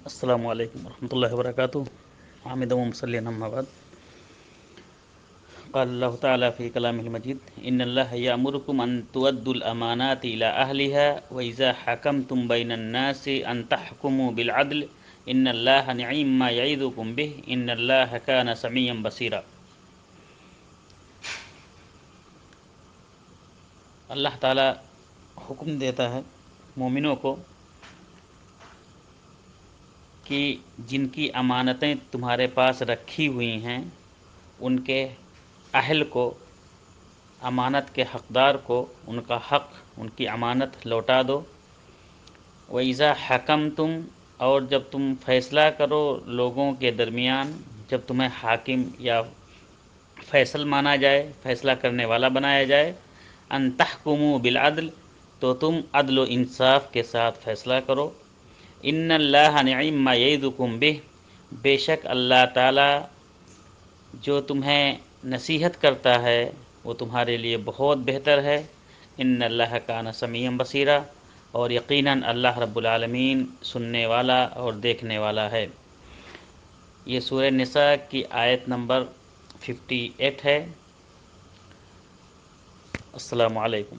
السلام علیکم ورحمۃ اللہ وبرکاتہ حامد و مصلی اما بعد قال اللہ تعالی فی کلامہ المجید ان اللہ یأمرکم ان تؤدوا الامانات الی اہلها واذا حکمتم بین الناس ان تحکموا بالعدل ان اللہ نعم ما یعظکم به ان اللہ کان سمیعا بصیرا۔ اللہ تعالی حکم دیتا ہے مومنوں کو کہ جن کی امانتیں تمہارے پاس رکھی ہوئی ہیں ان کے اہل کو، امانت کے حقدار کو ان کا حق، ان کی امانت لوٹا دو۔ وَإِذَا حَكَمْتُمْ، اور جب تم فیصلہ کرو لوگوں کے درمیان، جب تمہیں حاکم یا فیصل مانا جائے، فیصلہ کرنے والا بنایا جائے، ان تحکموا بالعدل، تو تم عدل و انصاف کے ساتھ فیصلہ کرو۔ ان اللہ نعم ما یعظکم بہ، بے شک اللہ تعالی جو تمہیں نصیحت کرتا ہے وہ تمہارے لیے بہت بہتر ہے۔ ان اللہ کان سمیعا بصیرا، اور یقیناً اللہ رب العالمین سننے والا اور دیکھنے والا ہے۔ یہ سورہ نساء کی آیت نمبر 58 ہے۔ السلام علیکم۔